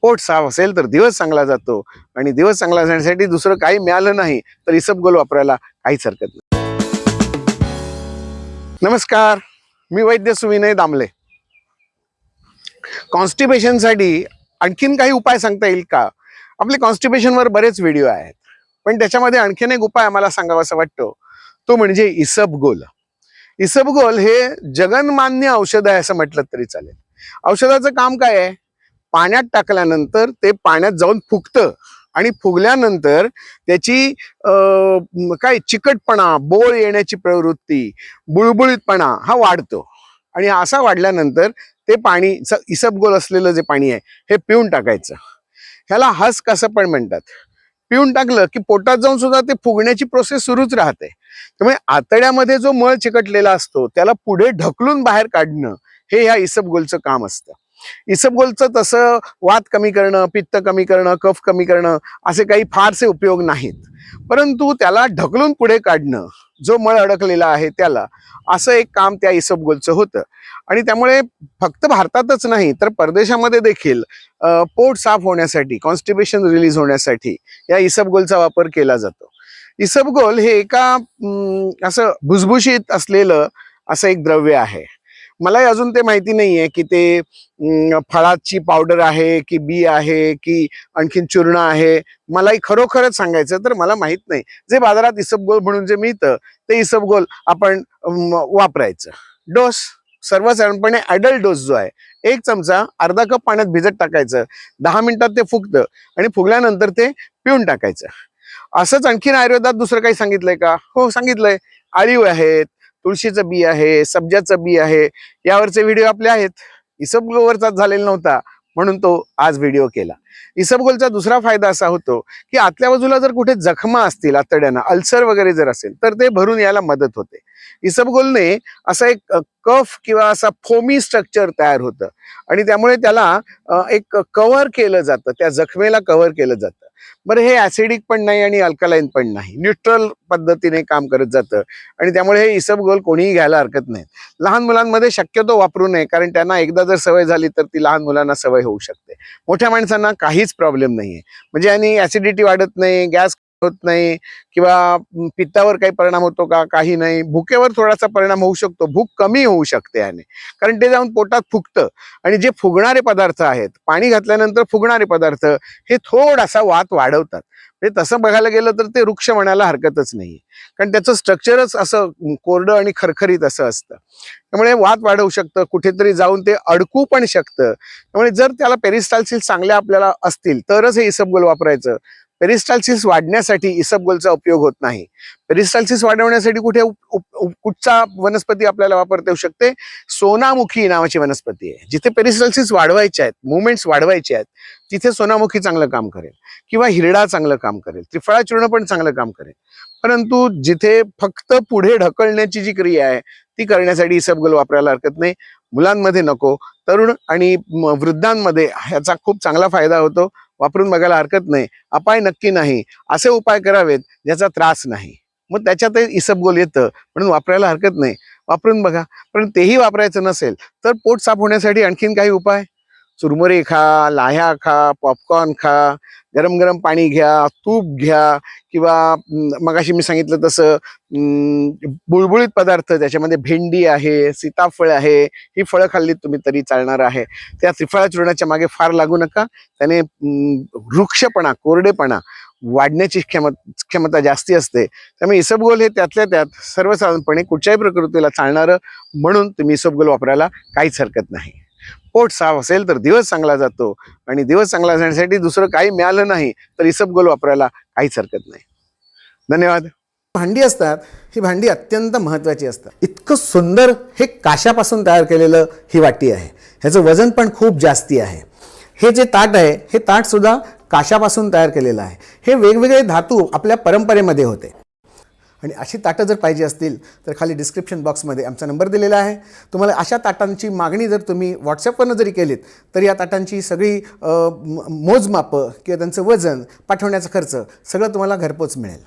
पोट साफ असेल तर दिवस चांगला जातो आणि दिवस चांगला जाण्यासाठी दुसरं काही मिळालं नाही तर इसबगोल वापरायला काहीच हरकत नाही. नमस्कार, मी वैद्य सुविनय दामले. कॉन्स्टिपेशनसाठी आणखीन काही उपाय सांगता येईल का? आपले कॉन्स्टिपेशनवर बरेच व्हिडिओ आहेत, पण त्याच्यामध्ये आणखीन एक उपाय आम्हाला सांगावासा वाटतो, तो म्हणजे इसबगोल. इसबगोल हे जगन्मान्य औषध आहे असं म्हटलं तरी चालेल. औषधाचं काम काय आहे? पाण्यात टाकल्यानंतर ते पाण्यात जाऊन फुगतं आणि फुगल्यानंतर त्याची काय चिकटपणा, बोळ येण्याची प्रवृत्ती, बुळबुळीतपणा हा वाढतो आणि असा वाढल्यानंतर ते पाणी इसबगोल असलेलं जे पाणी आहे हे पिऊन टाकायचं. ह्याला हस्क असं पण म्हणतात. पिऊन टाकलं की पोटात जाऊन सुद्धा ते फुगण्याची प्रोसेस सुरूच राहते. त्यामुळे आतड्यामध्ये जो मळ चिकटलेला असतो त्याला पुढे ढकलून बाहेर काढणं हे ह्या इसबगोलचं काम असतं. इसबगोलचं तसं वात कमी करणं, पित्त कमी करणं, कफ कमी करणं असे काही फारसे उपयोग नाहीत, परंतु त्याला ढकलून पुढे काढणं, जो मळ अडकलेला आहे त्याला, असं एक काम त्या इसबगोलचं होतं. आणि त्यामुळे फक्त भारतातच नाही तर परदेशामध्ये देखील पोट साफ होण्यासाठी, कॉन्स्टिपेशन रिलीज होण्यासाठी या इसबगोलचा वापर केला जातो. इसबगोल हे एका असं भुसभुशीत असलेलं असं एक द्रव्य आहे. मलाही अजून ते माहिती नाहीये की ते फळाची पावडर आहे की बी आहे की आणखीन चूर्ण आहे. मलाही खरोखरच सांगायचं तर मला माहित नाही. जे बाजारात इसबगोल म्हणून जे मिळतं ते इसबगोल आपण वापरायचं. डोस सर्वसाधारणपणे ॲडल्ट डोस जो आहे, 1 चमचा अर्धा कप पाण्यात भिजत टाकायचं, 10 मिनिटात ते फुगतं आणि फुगल्यानंतर ते पिऊन टाकायचं. असंच आणखीन आयुर्वेदात दुसरं काही सांगितलंय का? हो, सांगितलंय. आळीव आहेत, तुळशीचं बी आहे, सब्जाचं बी आहे. यावरचे व्हिडिओ आपले आहेत. इसबगोलवरचाच झालेला नव्हता म्हणून तो आज व्हिडिओ केला. इसबगोलचा दुसरा फायदा असा होतो की आतल्या बाजूला जर कुठे जखमा असतील, आतड्यांना अल्सर वगैरे जर असेल तर ते भरून यायला मदत होते. इसबगोलने असा एक कफ किंवा असा फोमी स्ट्रक्चर तयार होतं आणि त्यामुळे त्याला एक कव्हर केलं जातं, त्या जखमेला कव्हर केलं जातं. बरं, हे ऍसिडिक पण नाही आणि अल्कलाईन पण नाही, न्यूट्रल पद्धतीने काम करत जातं आणि त्यामुळे हे इसबगोल कोणीही घ्यायला हरकत नाही. लहान मुलांमध्ये शक्यतो वापरू नये, कारण त्यांना एकदा जर सवय झाली तर ती लहान मुलांना सवय होऊ शकते. मोठ्या माणसांना काहीच प्रॉब्लेम नाहीये, म्हणजे यांनी ऍसिडिटी वाढत नाही, गॅस होत नाही किंवा पित्तावर काही परिणाम होतो का? काही नाही. भुकेवर थोडासा परिणाम होऊ शकतो, भूक कमी होऊ शकते याने, कारण ते जाऊन पोटात फुगतं आणि जे फुगणारे पदार्थ आहेत, पाणी घातल्यानंतर फुगणारे पदार्थ हे थोडासा वात वाढवतात. म्हणजे तसं बघायला गेलं तर ते वृक्ष म्हणायला हरकतच नाही, कारण त्याचं स्ट्रक्चरच असं कोरडं आणि खरखरीत असं असतं. त्यामुळे वात वाढवू शकतं, कुठेतरी जाऊन ते अडकू पण शकतं. त्यामुळे जर त्याला पेरिस्टाल्सिस चांगल्या आपल्याला असतील तरच हे इसबगोल वापरायचं. पेरिस्टाल्सिस वाढण्यासाठी इसबगोलचा उपयोग होत नाही. पेरिस्टाल्सिस वाढवण्यासाठी कुठचा वनस्पती आपल्याला वापरता येऊ शकते? सोनामुखी नावाची वनस्पती आहे. जिथे पेरिस्टाल्सिस वाढवायचे आहेत, मुवमेंट्स वाढवायचे आहेत, तिथे सोनामुखी चांगलं काम करेल किंवा हिरडा चांगलं काम करेल, त्रिफळा चूर्ण पण चांगलं काम करेल. परंतु जिथे फक्त पुढे ढकलण्याची जी क्रिया आहे ती करण्यासाठी इसबगोल वापरायला हरकत नाही. मुलांमध्ये नको, तरुण आणि वृद्धांमध्ये ह्याचा खूप चांगला फायदा होतो. वापरून बघायला हरकत नाही. अपाय नक्की नाही. असे उपाय करावेत ज्याचा त्रास नाही. मग त्याच्यात इसबगोल येतं म्हणून वापरायला हरकत नाही. वापरून बघा. पण तेही वापरायचं नसेल तर पोट साफ होण्यासाठी आणखीन काही उपाय? चुरमुरे खा, लाह्या खा, पॉपकॉर्न खा, गरम गरम पाणी घ्या, तूप घ्या किंवा मगाशी मी सांगितलं तसं बुळबुळीत पदार्थ, त्याच्यामध्ये भेंडी आहे, सीताफळ आहे, ही फळं खाल्लीत तुम्ही तरी चालणार आहे. त्या त्रिफळा चूर्णाच्या मागे फार लागू नका. त्याने वृक्षपणा, कोरडेपणा वाढण्याची क्षमता जास्ती असते. त्यामुळे इसबगोल हे त्यातल्या त्यात सर्वसाधारणपणे कुठच्याही प्रकृतीला चालणारं, म्हणून तुम्ही इसबगोल वापरायला काहीच हरकत नाही. पोट साफ असेल तर दिवस चांगला जातो आणि दिवस चांगला जाण्यासाठी दुसरं काही मिळालं नाही तर इसबगोल वापरायला काहीच हरकत नाही. धन्यवाद. भांडी असतात, ही भांडी अत्यंत महत्त्वाची असतात. इतकं सुंदर हे काशापासून तयार केलेलं ही वाटी आहे. ह्याचं वजन पण खूप जास्ती आहे. हे जे ताट आहे हे ताट सुद्धा काशापासून तयार केलेलं आहे. हे वेगवेगळे धातू आपल्या परंपरेमध्ये होते आणि अशी ताटं जर पाहिजे असतील तर खाली डिस्क्रिप्शन बॉक्समध्ये आमचा नंबर दिलेला आहे. तुम्हाला अशा ताटांची मागणी जर तुम्ही व्हॉट्सॲपवरनं जरी केलीत तर या ताटांची सगळी मोजमापं किंवा त्यांचं वजन, पाठवण्याचा खर्च सगळं तुम्हाला घरपोच मिळेल.